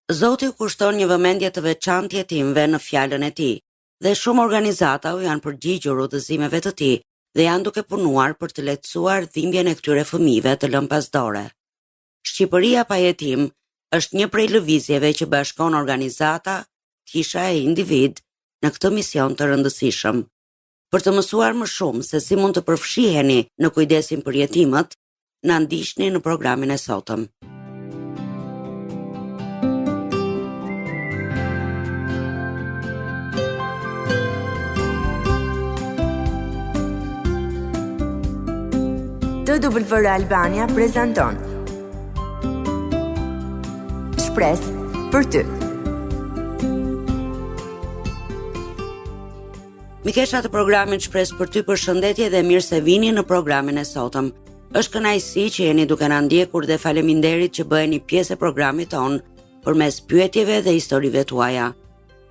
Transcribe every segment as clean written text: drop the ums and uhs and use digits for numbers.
Zoti u kushton një vëmendje të veçantë jetimëve në fjalën e tij, dhe shumë organizata u janë përgjigjur udhëzimeve të tij dhe janë duke punuar për të lehtësuar dhimbjen e këtyre fëmijëve të lënë pas dore. Shqipëria pa jetim është një prej lëvizjeve që bashkon organizata, kisha e individ në këtë mision të rëndësishëm. Për të mësuar më shumë se si mund të përfshiheni në kujdesin për jetimët, na ndiqni në programin e sotëm. TWR Albania prezanton Shpresë për ty. Mikesha të programit Shpresë për ty, përshëndetje dhe mirë se vini në programin e sotëm. Është kënaqësi që jeni duke na ndjekur dhe faleminderit që bëheni pjesë e programit ton përmes pyetjeve dhe historive tuaja.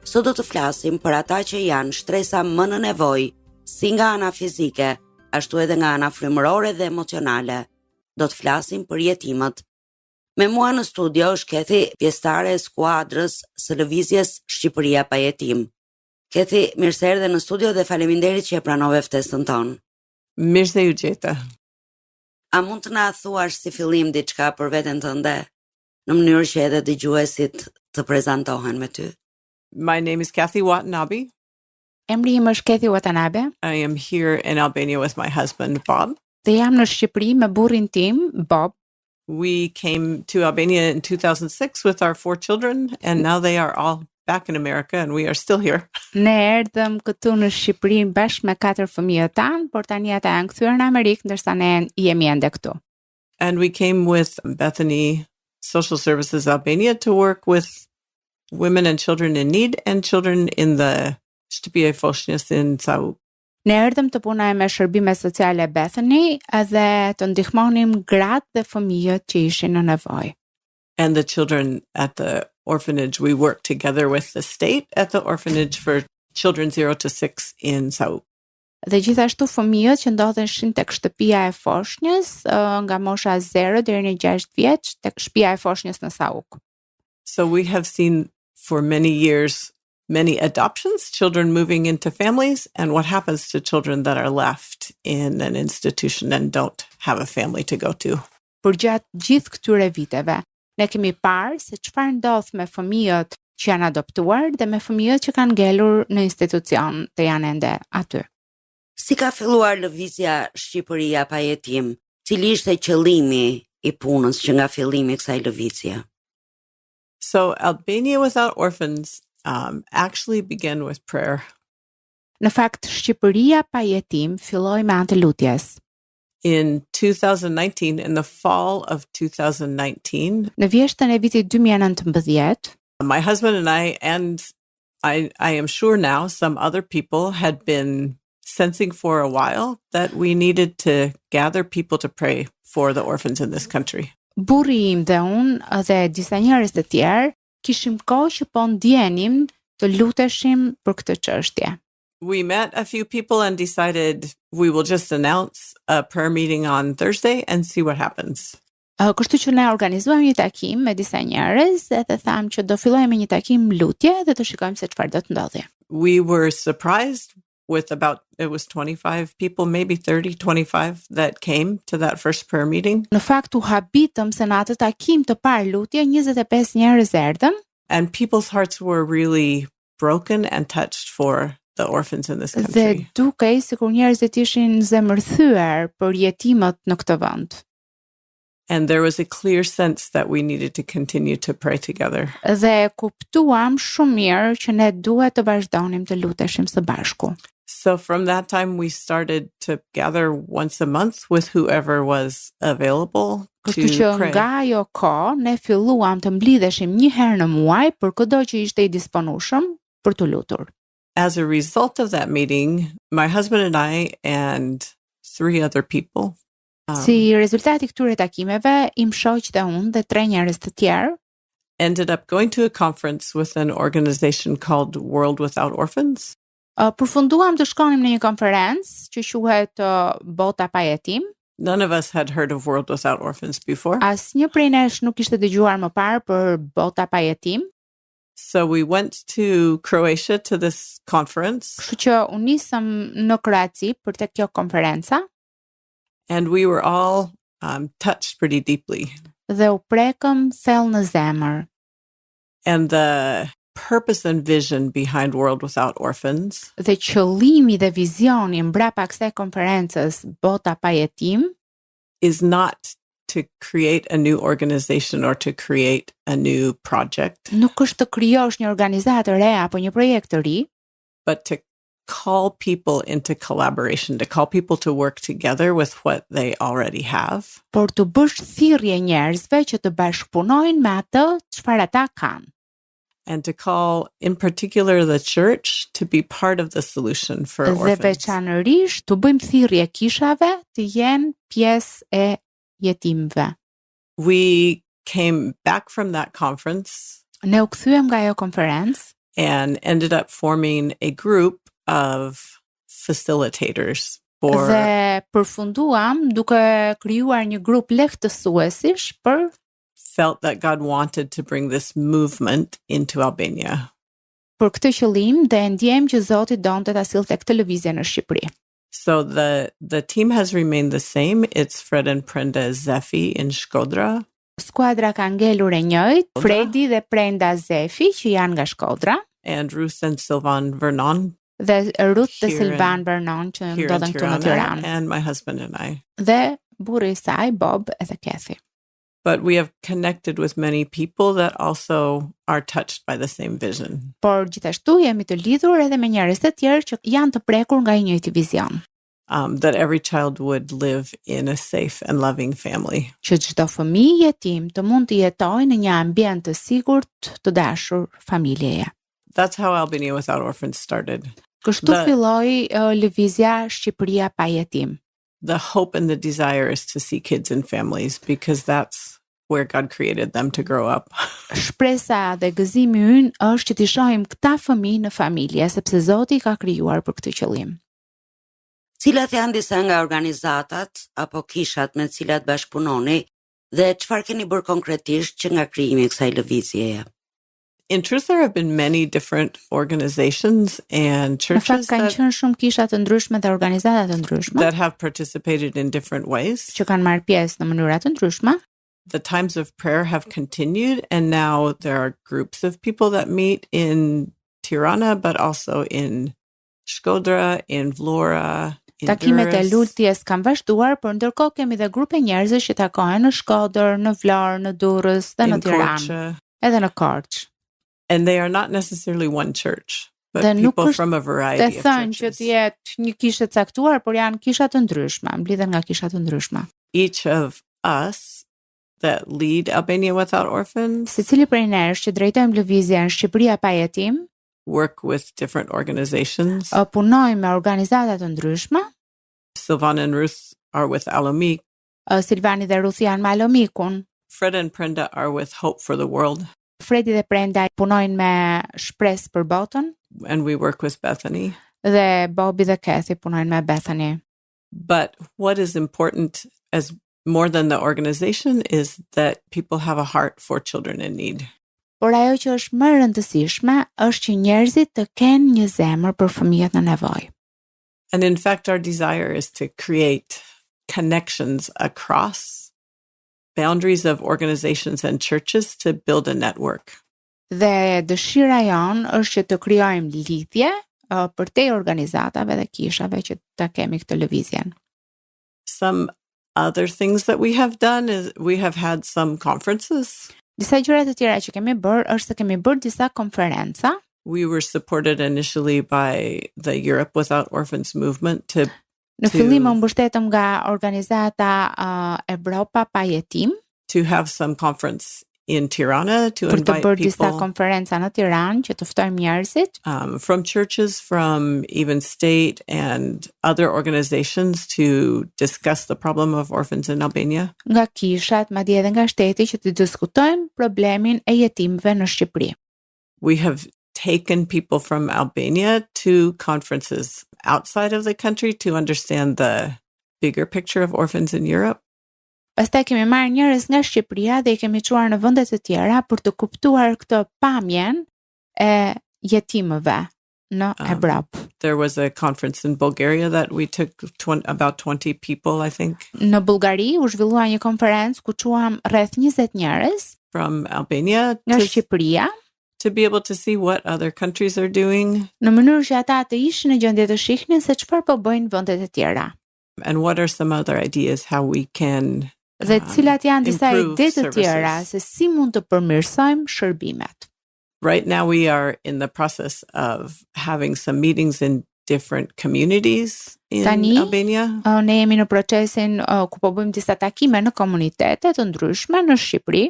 Sot do të flasim për ata që janë shtresa më në nevojë, si nga ana fizike, ashtu edhe nga ana frymërore dhe emocionale. Do të flasim për jetimët. Me mua në studio është Kathy, pjesëtare e skuadrës së lëvizjes Shqipëria Pa Jetim. Kathy, mirë se erdhe në studio dhe faleminderit që e pranove ftesën tonë. Mirë se ju gjeta. A mund të na thuash si fillim diçka për veten tënde, në mënyrë që edhe dëgjuesit të prezantohen me ty? My name is Kathy Watanabe. Emri im është Kathy Watanabe. I am here in Albania with my husband, Bob. Dhe jam në Shqipëri me burrin tim, Bob. We came to Albania in 2006 with our 4 children, and now they are all back in America, and we are still here. Ne erdhëm këtu në Shqipëri bashkë me 4 fëmijët tanë, por tani ata janë kthyer në Amerikë, ndërsa ne jemi ende këtu. And we came with Bethany Social Services Albania to work with women and children in need and children in the Shqipëri Pa in Sau. Ne erdhëm të punojmë me shërbime sociale Bethany edhe të ndihmonim gratë dhe fëmijët që ishin në nevojë. And the children at the orphanage, we work together with the state at the orphanage for children 0 to 6 in Sau. Dhe gjithashtu fëmijët që ndodheshin tek shtëpia e foshnjës nga mosha 0 deri në 6 vjeç tek shtëpia e foshnjës në Sauk. So we have seen for many years many adoptions, children moving into families, and what happens to children that are left in an institution and don't have a family to go to. Për gjatë gjithë këtyre viteve, ne kemi parë se çfarë ndodh me fëmijët që janë adoptuar dhe me fëmijët që kanë ngelur në institucion të janë ende aty. Si ka filluar lëvizja Shqipëria Pa Jetim? Cili ishte qëllimi i punës që nga fillimi i kësaj lëvizje? So Albania Without Orphans actually began with prayer. Në fakt, Shqipëria Pa Jetim filloi me anë të lutjes. In 2019, in the fall of 2019, Në vjeshtën e vitit 2019, my husband and I am sure now some other people had been sensing for a while that we needed to gather people to pray for the orphans in this country. burri im dhe unë dhe disa njerëz të tjerë kishim kohë që po ndjenim të luteshim për këtë çështje. We met a few people and decided we will just announce a prayer meeting on Thursday and see what happens. Kështu që ne organizuam një takim me disa njerëz dhe thamë që do fillojmë një takim lutje dhe të shikojmë se çfarë do të ndodhi. We were surprised with it was 25 people, maybe 30, 25 that came to that first prayer meeting. Në fakt u habitëm se në atë takim të parë lutje 25 njerëz erdhën. And people's hearts were really broken and touched for the orphans in this country. Dhe dukej sikur njerëzit ishin zemërthyer për jetimët në këtë vend. And there was a clear sense that we needed to continue to pray together. Dhe kuptuam shumë mirë që ne duhet të vazhdonim të luteshim së bashku. So from that time we started to gather once a month with whoever was available to Kështu që pray. nga ajo kohë ne filluam të mblidheshim një herë në muaj për çdo që ishte i disponueshëm për të lutur. As a result of that meeting, my husband and I and 3 other people Si rezultati i këtyre takimeve, im shoq dhe unë dhe 3 njerëz të tjerë ended up going to a conference with an organization called World Without Orphans. Përfunduam të shkonim në një konferencë që quhet Bota Pa Jetim. None of us had heard of World Without Orphans before. Asnjë prej nesh nuk ishte dëgjuar më parë për bota pa jetim. So we went to Croatia to this conference. Kështu që u nisëm në Kroaci për tek kjo konferenca. And we were all touched pretty deeply. Dhe u prekëm thellë në zemër. And the purpose and vision behind World Without Orphans Dhe qëllimi dhe vizioni mbrapa kësaj konferencës Bota pa jetim is not to create a new organization or to create a new project, nuk është të krijosh një organizatë të re apo një projekt të ri, but to call people into collaboration, to call people to work together with what they already have. por të bësh thirrje njerëzve që të bashkëpunojnë me atë çfarë ata kanë. And to call, in particular, the church to be part of the solution for Dhe orphans. veçanërisht të bëjmë thirrje kishave të jenë pjesë e jetimëve. We came back from that conference Ne u kthyem nga ajo konferencë and ended up forming a group of facilitators for dhe përfunduam duke krijuar një grup lehtësuesish për felt that God wanted to bring this movement into Albania. këtë qëllim dhe ndjem që Zoti donte ta sillte këtë lëvizje në Shqipëri. So the team has remained the same. It's Fred and Prenda Zefi in Shkodra. Skuadra ka ngelur e njëjtë, Fredi dhe Prenda Zefi që janë nga Shkodra And Ruth and Sylvan Vernon dhe Ruth dhe Here Silvan Vernon që here in ndodhen këtu në Tirana, Tiranë and my husband and I. dhe burri i saj Bob edhe Kathy. But we have connected with many people that also are touched by the same vision. Por gjithashtu jemi të lidhur edhe me njerëz të tjerë që janë të prekur nga i njëjti vizion, That every child would live in a safe and loving family. që çdo fëmijë jetim të mund të jetojë në një ambient të sigurt, të dashur familjeje. That's how Albania Without Orphans started. Kështu filloi lëvizja Shqipëria Pa Jetim. The hope and the desire is to see kids in families because that's where God created them to grow up. Shpresa dhe gëzimi ynë është që t'i shohim këta fëmijë në familje, sepse Zoti ka krijuar për këtë qëllim. Cilat janë disa nga organizatat apo kishat me cilat bashkëpunoni dhe çfarë keni bërë konkretisht që nga krijimi I kësaj lëvizjeje? In truth, there have been many different organizations and Në fakt churches kanë qenë shumë kisha të ndryshme dhe organizata të ndryshme that have participated in different ways. që kanë marrë pjesë në mënyra të ndryshme. The times of prayer have continued, and now there are groups of people that meet in Tirana, but also in Shkodra, in Vlora, in Takimet e Durrës. lutjes kanë vazhduar, por ndërkohë kemi dhe grupe njerëzish që takohen në Shkodër, në Vlorë, në Durrës dhe në in Tiranë, Korçë. edhe në Korçë. And they are not necessarily one church, but Dhe nuk people është from a Të variety of thënë që churches. të jetë një kishë të caktuar, por janë kisha të ndryshme, mblidhen nga kisha të ndryshme. Each of us that lead Albania Without Orphans Secili prej nesh që drejtojmë lëvizjen Shqipëria Pa Jetim, work with different organizations. punojmë me organizata të ndryshme. Sylvan and Ruth are with Alomik. Silvani dhe Ruth janë me Alomikun. Fred and Prenda are with Hope for the World. Fredi dhe Prenda punojnë me Shpresë për botën And we work with Bethany. dhe Bobby dhe Kathy punojnë me Bethany. But what is important as more than the organization is that people have a heart for children in need. Por ajo që është më e rëndësishme është që njerëzit të kenë një zemër për fëmijët në nevojë. And in fact, our desire is to create connections across boundaries of organizations and churches to build a network. Dhe dëshira jonë është që të krijojmë lidhje përtej organizatave dhe kishave që ta kemi këtë lëvizjen. Some other things that we have done is we have had some conferences. Disa gjëra të tjera që kemi bërë është se kemi bërë disa konferenca. We were supported initially by the Europe Without Orphans movement to Në fillim u mbështetëm nga organizata Evropa Pa Jetim have some conference in Tirana to për të invite bërë disa people konferenca në Tiranë që të ftojmë njerëzit from churches, from even state and other organizations to discuss the problem of orphans in Albania. nga kishat, madje edhe nga shteti që të diskutojmë problemin e jetimëve në Shqipëri. We have taken people from Albania to conferences outside of the country to understand the bigger picture of orphans in Europe. Pastaj kemi marrë njerëz nga Shqipëria dhe I kemi çuar në vende të tjera për të kuptuar këtë pamjen e jetimëve në Evropë. There was a conference in Bulgaria that we took about 20 people, I think. Në Bullgari u zhvillua një konferencë ku çuam rreth 20 njerëz from Albania nga Shqipëria to be able to see what other countries are doing. Në mënyrë që ata të ishin në gjendje të shihnin se çfarë po bëjnë vendet e tjera. And what are some other ideas how we can dhe cilat janë disa ide të tjera se si mund të përmirësojmë shërbimet. Right now we are in the process of having some meetings in different communities in Albania. Ne jemi në procesin ku po bëjmë disa takime në komunitete të ndryshme në Shqipëri.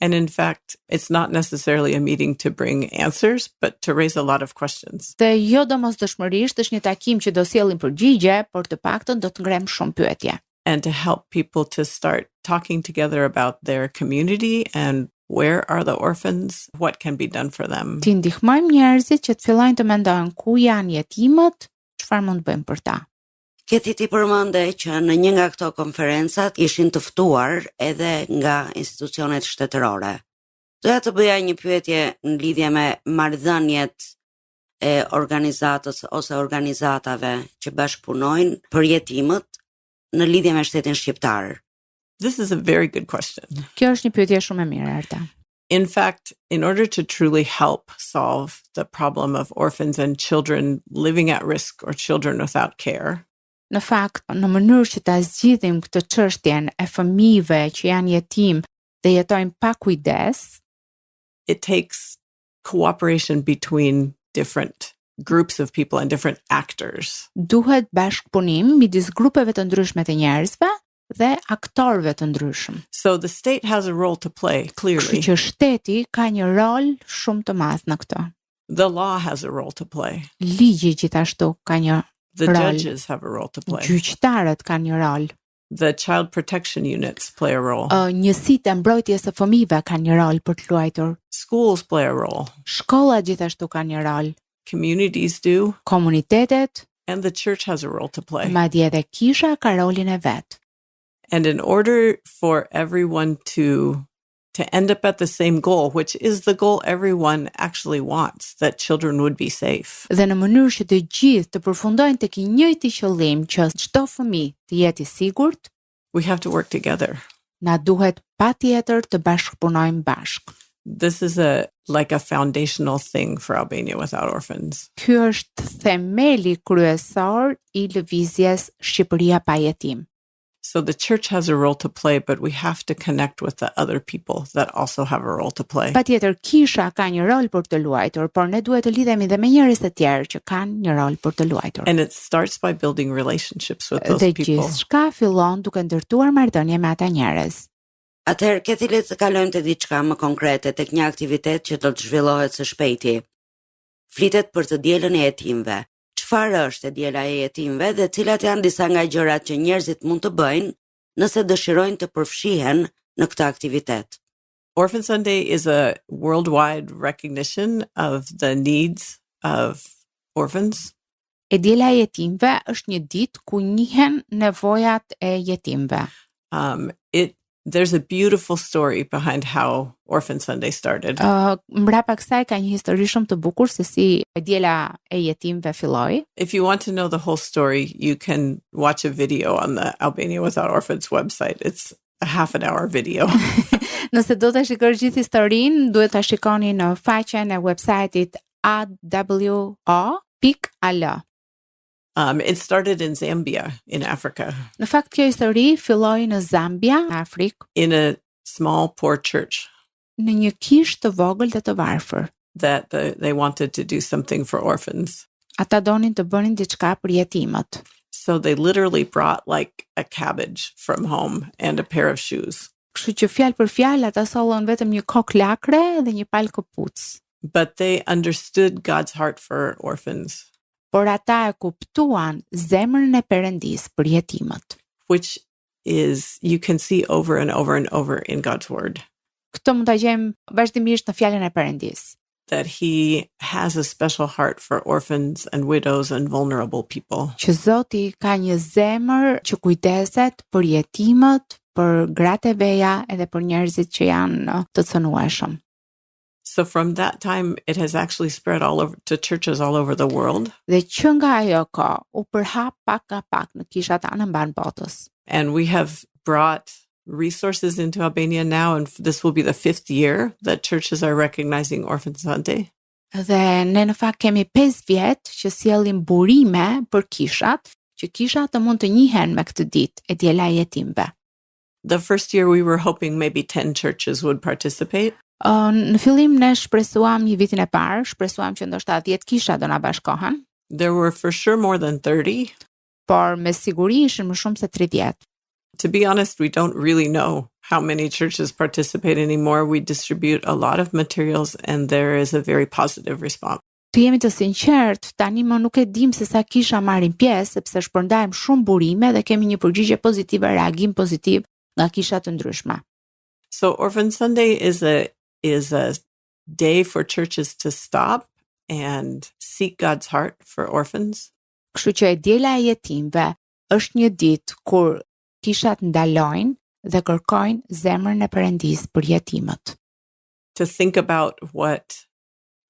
And in fact, it's not necessarily a meeting to bring answers, but to raise a lot of questions. Dhe jo domosdoshmërisht është një takim që do sjellin përgjigje, por të paktën do të ngrem shumë pyetje. And to help people to start talking together about their community and where are the orphans, what can be done for them. Ti ndihmojmë njerëzit që të fillojnë të mendojnë ku janë jetimët, çfarë mund të bëjmë për ta. Kathy, ti përmende që në një nga këto konferencat ishin të ftuar edhe nga institucionet shtetërore. Doja të bëja një pyetje në lidhje me marrëdhëniet e organizatës ose organizatave që bashkëpunojnë për jetimët në lidhje me shtetin shqiptar. This is a very good question. Kjo është një pyetje shumë e mirë, Erta. In fact, in order to truly help solve the problem of orphans and children living at risk or children without care, në fakt, në mënyrë që ta zgjidhim këtë çështjen e fëmijëve që janë jetim dhe jetojnë pa kujdes, it takes cooperation between different groups of people and different actors. Duhet bashkëpunim midis grupeve të ndryshme të njerëzve dhe aktorëve të ndryshëm. So the state has a role to play, clearly. Kështu që shteti ka një rol shumë të madh në këtë. The law has a role to play. Ligji gjithashtu ka një The rol. judges have a role to play. Gjyqtarët kanë një rol. The child protection units play a role. Njësitë e mbrojtjes së fëmijëve kanë një rol për të luajtur. Schools play a role. Shkollat gjithashtu kanë një rol. Communities do. Komunitetet. And the church has a role to play. Madje edhe kisha ka rolin e vet. And in order for everyone to end up at the same goal, which is the goal everyone actually wants, that children would be safe. Dhe në mënyrë që të gjithë të përfundojnë tek I njëjti qëllim që çdo fëmijë të jetë I sigurt, we have to work together. Na duhet patjetër të bashkëpunojmë bashkë. This is like a foundational thing for Albania without orphans. Ky është themeli kryesor I lëvizjes Shqipëria Pa Jetim. So the church has a role to play, but we have to connect with the other people that also have a role to play. Patjetër kisha ka një rol për të luajtur, por ne duhet të lidhemi dhe me njerëz të tjerë që kanë një rol për të luajtur. And it starts by building relationships with those Dhe people. gjithçka fillon duke ndërtuar marrëdhënie me ata njerëz. Atëherë, Kathy, le të kalojmë te diçka më konkrete, tek një aktivitet që do të zhvillohet së shpejti. Flitet për të dielën e jetimëve. Çfarë është diela e jetimëve dhe cilat janë disa nga gjërat që njerëzit mund të bëjnë nëse dëshirojnë të përfshihen në këtë aktivitet? Orphan Sunday is a worldwide recognition of the needs of orphans. Diela e jetimëve është një ditë ku njihen nevojat e jetimëve. There's a beautiful story behind how Orphan Sunday started. Mbrapa kësaj ka një histori shumë të bukur se si diela e jetimëve filloi. If you want to know the whole story, you can watch a video on the Albania Without Orphans website. It's a half an hour video. Nëse do të shikoni gjithë historinë, duhet ta shikoni në faqen e website-it awo.al. It started in Zambia, in Africa. Në fakt, kjo histori filloi në Zambia, Afrikë, in a small, poor church. Në një kishë të vogël dhe të varfër. That they wanted to do something for orphans. Ata donin të bënin diçka për jetimët. So they literally brought like a cabbage from home and a pair of shoes. Kështu që fjalë për fjalë ata sollën vetëm një kokë lakre dhe një palë këpucë. But they understood God's heart for orphans. Por ata e kuptuan zemrën e Perëndis për jetimët. Which is, you can see over and over and over in God's word. Këtë mund ta gjejmë vazhdimisht në fjalën e Perëndis. that he has a special heart for orphans and widows and vulnerable people. Që Zoti ka një zemër që kujdeset për jetimët, për gratë e veja edhe për njerëzit që janë të cënueshëm. So from that time, it has actually spread all over to churches all over the world. Dhe që nga ajo kohë u përhap pak nga pak në kishat anëmban botës. And we have brought resources into Albania now, and this will be the 5th year that churches are recognizing Orphan Sunday. Dhe ne në fakt kemi 5 vjet që sjellim burime për kishat, që kishat të mund të njihen me këtë ditë e diela e jetimëve. The first year we were hoping maybe 10 churches would participate. Në fillim ne shpresuam një vitin e parë, shpresuam që ndoshta 10 kisha do na bashkohen. There were for sure more than 30. Por me siguri ishin më shumë se 30. To be honest, we don't really know how many churches participate anymore. We distribute a lot of materials and there is a very positive response. Të jemi të sinqert, tani më nuk e dim se sa kisha marrin pjesë, sepse shpërndajmë shumë burime dhe kemi një përgjigje pozitive, reagim pozitiv nga kisha të ndryshme. So Orphan Sunday is a day for churches to stop and seek God's heart for orphans. Kështu që e diela e jetimëve është një ditë kur kishat ndalojnë dhe kërkojnë zemrën e Perëndisë për jetimët. To think about what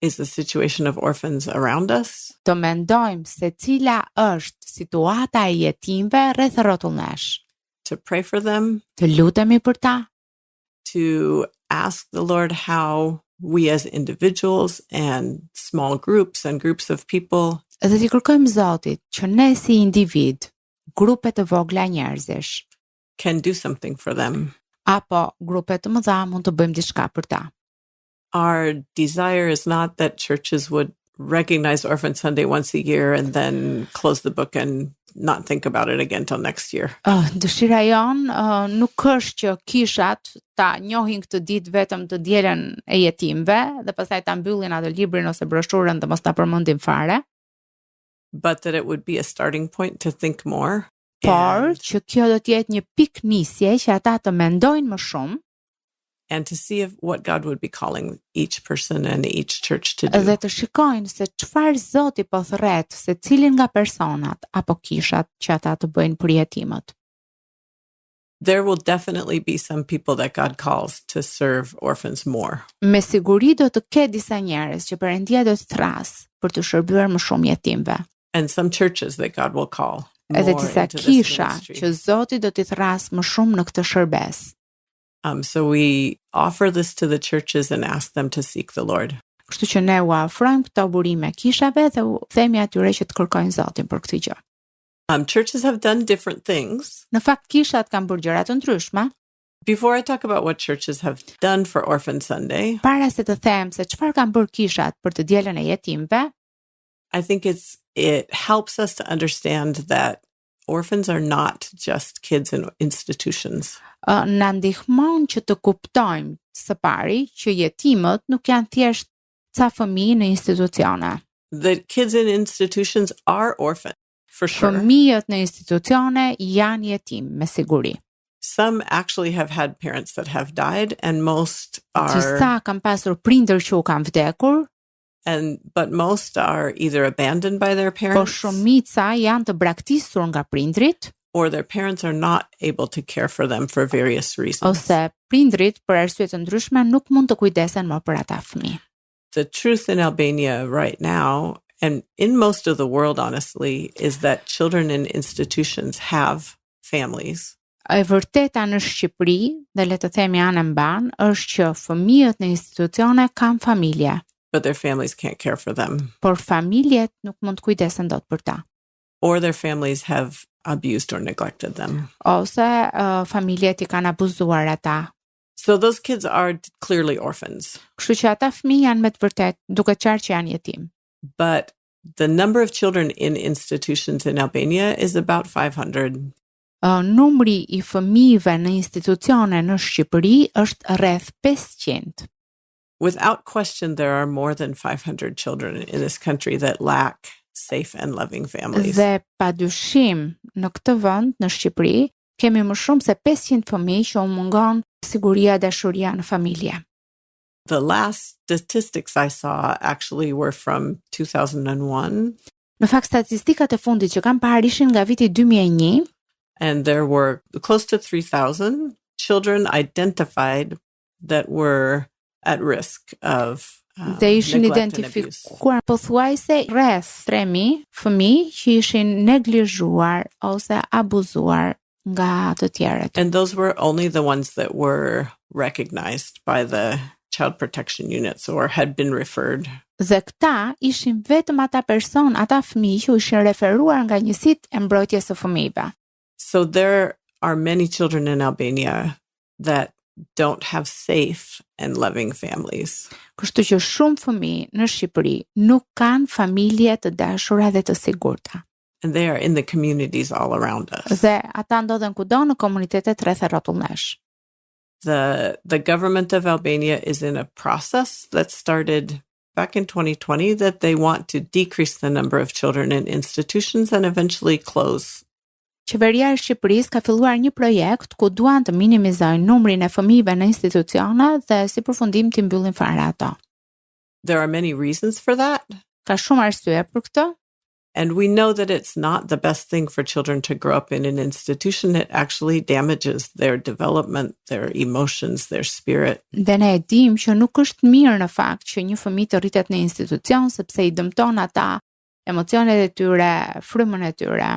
is the situation of orphans around us. Të mendojmë se cila është situata e jetimëve rreth rrotull nesh. To pray for them. Të lutemi për ta. To ask the Lord how we as individuals and small groups and groups of people Dhe t'i kërkojmë Zotit që ne si individ, grupe të vogla njerëzish, can do something for them. Apo grupe të mëdha mund të bëjmë diçka për ta. Our desire is not that churches would recognize Orphan Sunday once a year and then close the book and not think about it again till next year. Dëshira jonë nuk është që kishat ta njohin këtë ditë vetëm të dielën e jetimëve dhe pastaj ta mbyllin atë librin ose broshurën dhe mos ta përmendin fare. But that it would be a starting point to think more. Por që kjo do të jetë një pikë nisje që ata të mendojnë më shumë. And to see what God would be calling each person and each church to do. Dhe të shikojnë se çfarë Zoti po thret se cilin nga personat apo kishat që ata të bëjnë për jetimët. There will definitely be some people that God calls to serve orphans more. Me siguri do të ketë disa njerëz që Perëndia do të thras për të shërbyer më shumë jetimëve. And some churches that God will call. Edhe disa kisha që Zoti do t'i thras më shumë në këtë shërbes. So we offer this to the churches and ask them to seek the Lord. Kështu që ne u afrojmë këto burime kishave dhe u themi atyre që të kërkojnë Zotin për këtë gjë. Churches have done different things. Në fakt kishat kanë bërë gjëra të ndryshme. Before I talk about what churches have done for Orphan Sunday, para se të them se çfarë kanë bërë kishat për të dielën e jetimëve, I think it helps us to understand that orphans are not just kids in institutions. Na ndihmon që të kuptojmë së pari që jetimët nuk janë thjesht ca fëmijë në institucione. The kids in institutions are orphans, for sure. Fëmijët në institucione janë jetim, me siguri. Some actually have had parents that have died, and most Disa kanë pasur prindër që u kanë vdekur, but most are either abandoned by their por parents, shumica janë të braktisur nga prindrit, or their parents are not able to care for them for various reasons. ose prindrit për arsye të ndryshme nuk mund të kujdesen më për ata fëmijë. The truth in Albania right now, and in most of the world honestly, is that children in institutions have families. E vërteta në Shqipëri, dhe le të themi anë mban, është që fëmijët në institucione kanë familje, But their families can't care for them. por familjet nuk mund të kujdesen dot për ta. Or their families have abused or neglected them. Ose familjet I kanë abuzuar ata. So those kids are clearly orphans. Kështu që ata fëmijë janë me të vërtet duke qartë që janë jetim. But the number of children in institutions in Albania is about 500. Numri I fëmijëve në institucione në Shqipëri është rreth 500. Without question, there are more than 500 children in this country that lack safe and loving families. Dhe padyshim në këtë vend në Shqipëri kemi më shumë se 500 fëmijë që u mungon siguria, dashuria në familje. The last statistics I saw actually were from 2001. Në fakt, statistikat e fundit që kam parë ishin nga viti 2001. And there were close to 3,000 children identified that were at risk of Dhe ishin identifikuar pothuajse rreth 3,000 fëmijë që ishin neglizhuar ose abuzuar nga të tjerët. And those were only the ones that were recognized by the child protection units or had been referred. Dhe këta ishin vetëm ata fëmijë që ishin referuar nga njësitë e mbrojtjes së fëmijëve. So there are many children in Albania that don't have safe and loving families. Kështu që shumë fëmijë në Shqipëri nuk kanë familje të dashura dhe të sigurta. And they are in the communities all around us. Dhe ata ndodhen kudo në komunitetet rreth e rrotull nesh. The government of Albania is in a process that started back in 2020 that they want to decrease the number of children in institutions and eventually close. Qeveria e Shqipërisë ka filluar një projekt ku duan të minimizojnë numrin e fëmijëve në institucione dhe si përfundim të mbyllin fare ato. There are many reasons for that. Ka shumë arsye për këtë. And we know that it's not the best thing for children to grow up in an institution. It actually damages their development, their emotions, their spirit. Dhe ne e dim që nuk është mirë në fakt që një fëmijë të rritet në institucion sepse I dëmton ata emocionet e tyre, frymën e tyre.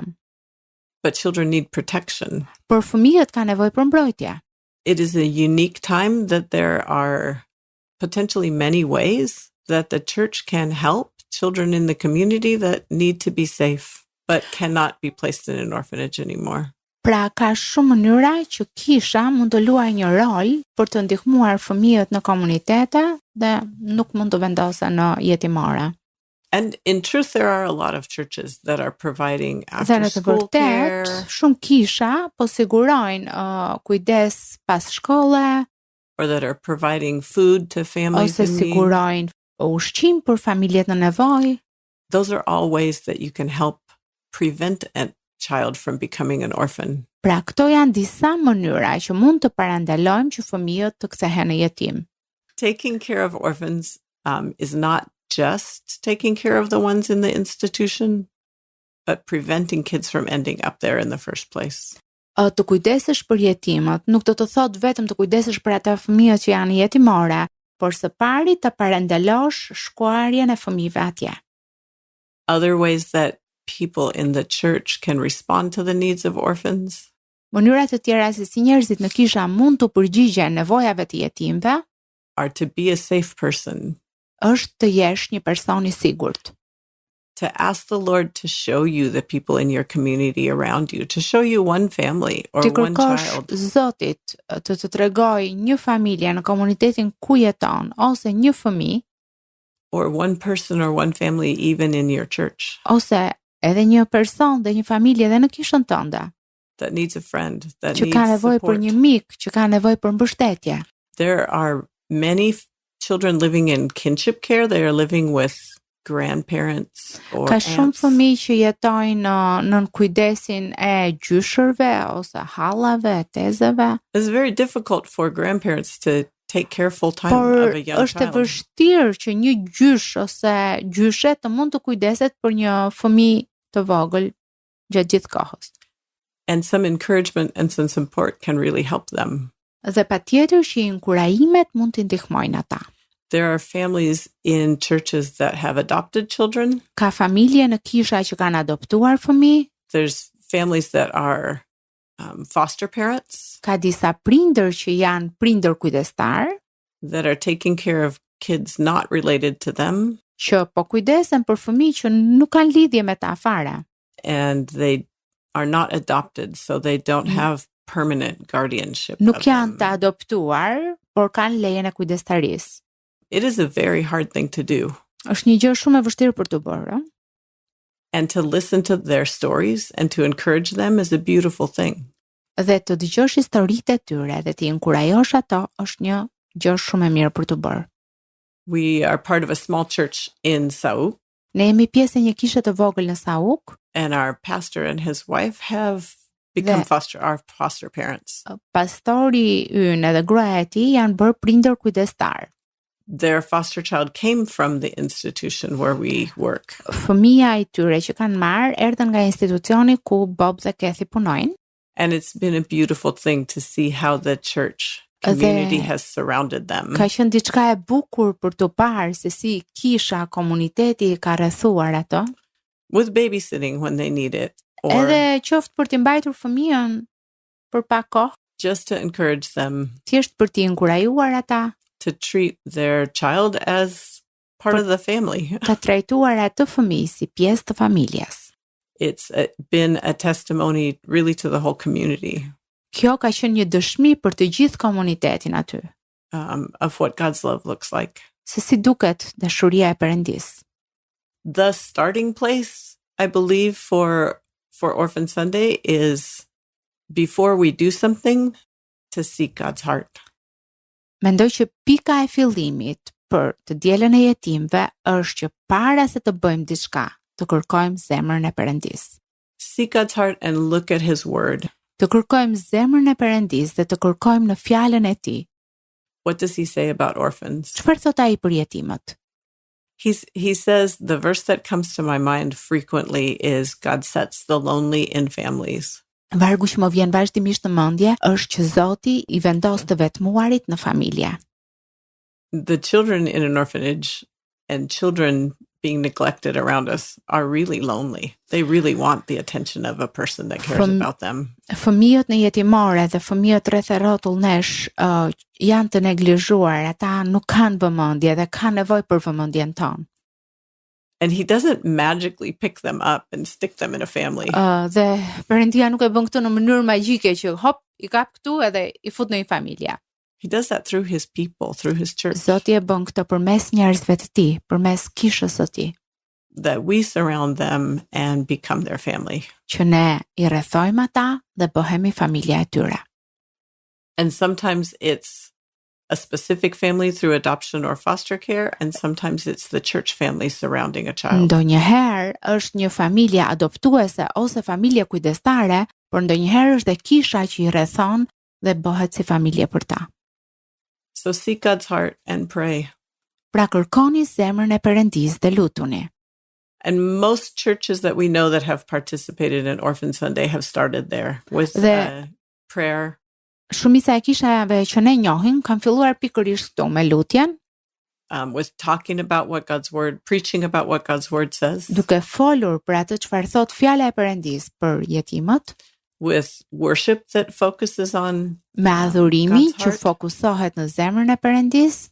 But children need protection. Por fëmijët kanë nevojë për mbrojtje. It is a unique time that there are potentially many ways that the church can help children in the community that need to be safe but cannot be placed in an orphanage anymore. Pra ka shumë mënyra që kisha mund të luajë një rol për të ndihmuar fëmijët në komunitete dhe nuk mund të vendosen në jetimore. And in truth, there are a lot of churches that are providing after-school care. Shumë kisha po sigurojnë kujdes pas shkolle, or that are providing food to families in need. Ose sigurojnë ushqim për familjet në nevojë. Those are all ways that you can help prevent a child from becoming an orphan. Pra këto janë disa mënyra që mund të parandalojmë që fëmijët të kthehen në jetim. Taking care of orphans is not just taking care of the ones in the institution, but preventing kids from ending up there in the first place. Të kujdesesh për jetimët nuk do të thotë vetëm të kujdesesh për ata fëmijë që janë jetimore, por së pari të parandalosh shkuarjen e fëmijëve atje. Other ways that people in the church can respond to the needs of orphans. Mënyra të tjera se si njerëzit në kisha mund të përgjigjen nevojave të jetimëve are to be a safe person. Është të jesh një person I sigurt. To ask the Lord to show you the people in your community around you, to show you one family or one child. Të kërkosh Zotit të tregoj një familje në komunitetin ku jeton ose një fëmijë, or one person or one family even in your church. Ose edhe një person dhe një familje edhe në kishën tënde. That needs a friend, that që needs ka nevojë support. Për një mik, që ka nevojë për mbështetje. There are many children living in kinship care. They are living with grandparents or Ka shumë aunts. fëmijë që jetojnë në kujdesin e gjyshërve ose hallave, tezeve. It's very difficult for grandparents to take care full time Por of a young është e child. vështirë që një gjysh ose gjyshe të mund të kujdeset për një fëmijë të vogël gjatë gjithë kohës. And some encouragement and some support can really help them. Dhe patjetër që inkurajimet mund të ndihmojnë ata. There are families in churches that have adopted children. Ka familje në kisha që kanë adoptuar fëmijë. There's families that are foster parents. Ka disa prindër që janë prindër kujdestar. That are taking care of kids not related to them. Që po kujdesen për fëmijë që nuk kanë lidhje me ta fare. And they are not adopted, so they don't have permanent guardianship. Nuk janë të adoptuar, por kanë lejen e kujdestarisë. It is a very hard thing to do. Është një gjë shumë e vështirë për të bërë. And to listen to their stories and to encourage them is a beautiful thing. Dhe të dëgjosh historitë e tyre dhe të inkurajosh ato është një gjë shumë e mirë për të bërë. We are part of a small church in Sauk. Ne jemi pjesë e një kishe të vogël në Sauk. And our pastor and his wife have become our foster parents. Pastori ynë edhe gruaja e tij janë bërë prindër kujdestar. their foster child came from the institution where we work. Fëmia e tyre që kanë marrë erdhën nga institucioni ku Bob dhe Kathy punojnë. And it's been a beautiful thing to see how the church community has surrounded them. Ka qenë diçka e bukur për të parë se si kisha, komuniteti ka rrethuar ato. With babysitting when they need it. Or Edhe qoftë për t'i mbajtur fëmijën për pak kohë, just to encourage them thjesht për t'i inkurajuar ata, to treat their child as part of the family. ta trajtuar atë fëmijë si pjesë të familjes. It's been a testimony really to the whole community Kjo ka qenë një dëshmi për të gjithë komunitetin aty, of what God's love looks like. se si duket dashuria e Perëndis. The starting place, I believe, for Orphan Sunday is before we do something to seek God's heart. Mendoj që pika e fillimit për të dielën e jetimëve është që para se të bëjmë diçka, të kërkojmë zemrën e Perëndis. Seek God's heart and look at His word. Të kërkojmë zemrën e Perëndis dhe të kërkojmë në fjalën e Tij. What does He say about orphans? Çfarë thot ai për jetimët? He says, the verse that comes to my mind frequently is God sets the lonely in families. Vargu që më vjen vazhdimisht në mendje është që Zoti I vendos të vetmuarit në familje. The children in an orphanage and children being neglected around us are really lonely. They really want the attention of a person that cares about them. Fëmijët në jetimore dhe fëmijët rreth e rrotull nesh janë të neglizhuar, ata nuk kanë vëmendje dhe kanë nevojë për vëmendjen tonë. And He doesn't magically pick them up and stick them in a family. Dhe Perëndia nuk e bën këtë në mënyrë magjike që hop, I kap këtu edhe I fut në një familje. He does that through His people, through His church. Zoti e bën këtë përmes njerëzve të Tij, përmes kishës së Tij, That we surround them and become their family. që ne I rrethojmë ata dhe bëhemi familja e tyre. And sometimes it's a specific family through adoption or foster care, and sometimes it's the church family surrounding a child. Ndonjëherë është një familje adoptuese ose familje kujdestare, por ndonjëherë është dhe kisha që I rrethon dhe bëhet si familje për ta. So seek God's heart and pray. Pra kërkoni zemrën e Perëndis dhe lutuni. And most churches that we know that have participated in Orphan Sunday have started there with prayer. Shumica e kishave që ne njohim kanë filluar pikërisht këtu me lutjen, with talking about what God's word, preaching about what God's word says. duke folur për atë çfarë thot fjala e Perëndis për jetimët, With worship that focuses on me adhurimi God's që heart. fokusohet në zemrën e Perëndis,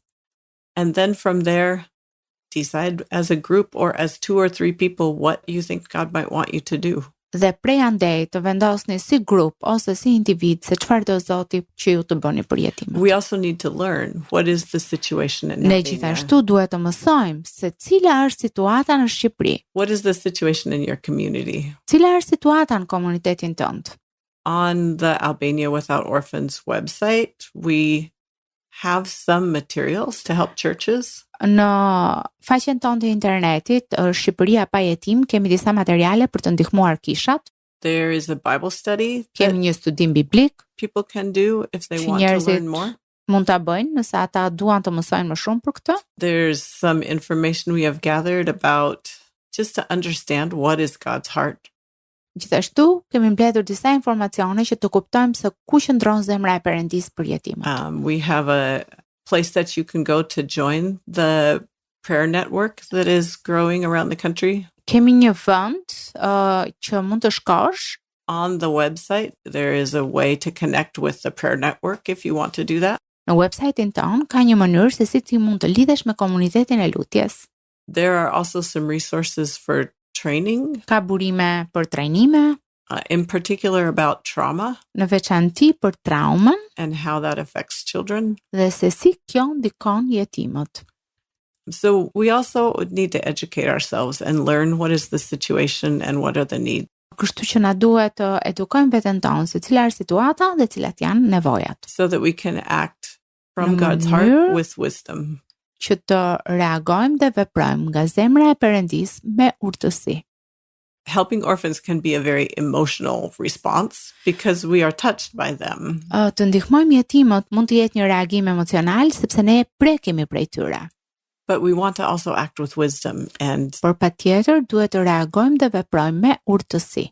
And then from there, decide as a group or as 2 or 3 people what you think God might want you to do. dhe prej andej të vendosni si grup ose si individ se çfarë do Zoti që ju të bëni për jetimët. We also need to learn what is the situation in Ne Albania. gjithashtu duhet të mësojmë se cila është situata në Shqipëri, What is the situation in your community? cila është situata në komunitetin tënd. On the Albania Without Orphans website, we have some materials to help churches. Në faqen tonë të internetit, Shqipëria Pa Jetim, kemi disa materiale për të ndihmuar kishat, There is a Bible study that kemi një studim biblik, people can do if they që want to njerëzit learn more. mund ta bëjnë nëse ata duan të mësojnë më shumë për këtë. There's some information we have gathered about just to understand what is God's heart. Gjithashtu, kemi mbledhur disa informacione që të kuptojmë se ku qëndron zemra e Perëndis për jetimët. We have a place that you can go to join the prayer network that is growing around the country. Kemi një vend që mund të shkosh. On the website, there is a way to connect with the prayer network if you want to do that. Në website-in tonë ka një mënyrë se si ti mund të lidhesh me komunitetin e lutjes. There are also some resources for training, Ka burime për trajnime, in particular about trauma në veçanti për traumën and how that affects children. dhe se si kjo ndikon jetimët. So we also need to educate ourselves and learn what is the situation and what are the needs. Kështu që na duhet të edukojmë veten tonë se cila është situata dhe cilat janë nevojat, so that we can act from Në God's mënyrë- heart with wisdom. që të reagojmë dhe veprojmë nga zemra e Perëndis me urtësi. helping orphans can be a very emotional response because we are touched by them. Të ndihmojmë jetimët mund të jetë një reagim emocional sepse ne prekemi prej tyre. But we want to also act with wisdom Por patjetër duhet të reagojmë dhe veprojmë me urtësi.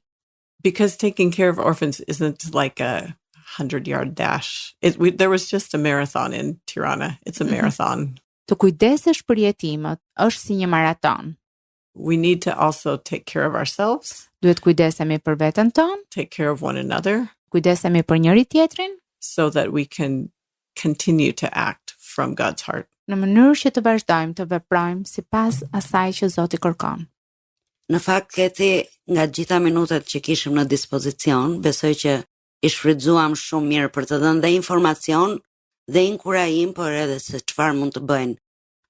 Because taking care of orphans isn't like a 100-yard dash. There was just a marathon in Tirana. It's a marathon. Të kujdesesh për jetimët është si një maraton. We need to also take care of ourselves. Duhet kujdesemi për veten tonë, take care of one another, kujdesemi për njëri tjetrin, so that we can continue to act from God's heart. Në mënyrë që të vazhdojmë të veprojmë sipas asaj që Zoti kërkon. Në fakt, Kathy, nga gjitha minutat që kishim në dispozicion, besoj që i shfrytzuam shumë mirë për të dhënë dhe informacion dhe inkurajim, por edhe se çfarë mund të bëjnë.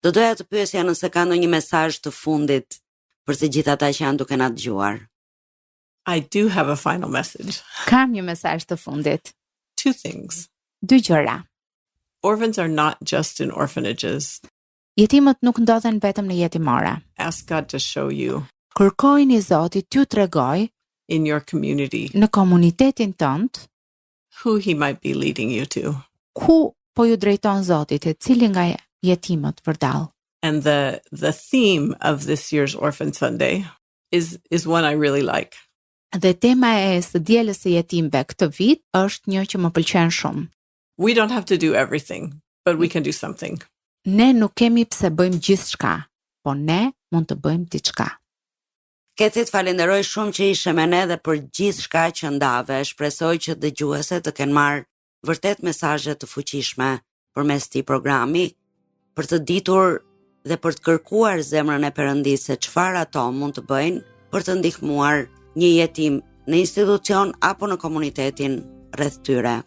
Do doja të pyesja nëse ka ndonjë mesazh të fundit për të gjithë ata që janë duke na dëgjuar. I do have a final message. Kam një mesazh të fundit. 2 things. 2 gjëra. Orphans are not just in orphanages. Jetimët nuk ndodhen vetëm në jetimore. Ask God to show you Kërkojini Zotit t'ju tregoj in your community në komunitetin tënd who he might be leading you to. Ku po ju drejton Zoti, te cili nga jetimët vërdall. And the theme of this year's Orphan Sunday is one I really like. Dhe tema e së dielës së jetimëve këtë vit është një që më pëlqen shumë. We don't have to do everything, but we can do something. Ne nuk kemi pse bëjmë gjithçka, po ne mund të bëjmë diçka. Kathy, të falenderoj shumë që ishe me ne dhe për gjithçka që ndave. Shpresoj që dëgjuesit të kenë marrë vërtet mesazhe të fuqishme përmes këtij programi, për të ditur dhe për të kërkuar zemrën e Perëndisë se çfarë ato mund të bëjnë për të ndihmuar një jetim në institucion apo në komunitetin rreth tyre.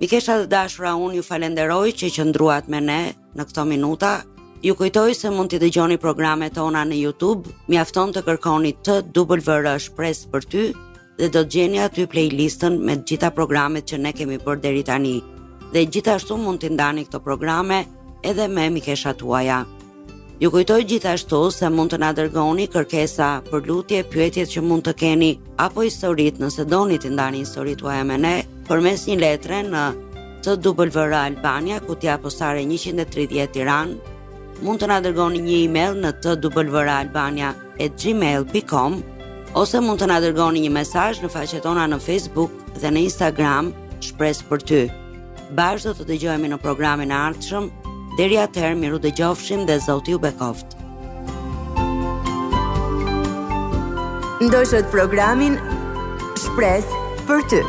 Mikesha të dashura, unë ju falenderoj që qëndruat me ne në këto minuta. Ju kujtoj se mund t'i dëgjoni programet tona në YouTube, mjafton të kërkoni TWR Shpres për ty dhe do të gjeni aty playlistën me të gjitha programet që ne kemi bërë deri tani. Dhe gjithashtu mund t'i ndani këto programe edhe me mikeshat tuaja. Ju kujtoj gjithashtu se mund të na dërgoni kërkesa për lutje, pyetjet që mund të keni apo historitë nëse doni të ndani historitë tuaja me ne përmes një letre në TWR Albania, kutja postare 130 Tiranë. Mund të na dërgoni një email në twralbania@gmail.com ose mund të na dërgoni një mesazh në faqet tona në Facebook dhe në Instagram, Shpres për ty. Bashkë do të dëgjohemi në programin e ardhshëm. Deri atëherë, miru dëgjofshim dhe Zoti ju bekoft. Ndoshët programin Shpres për ty.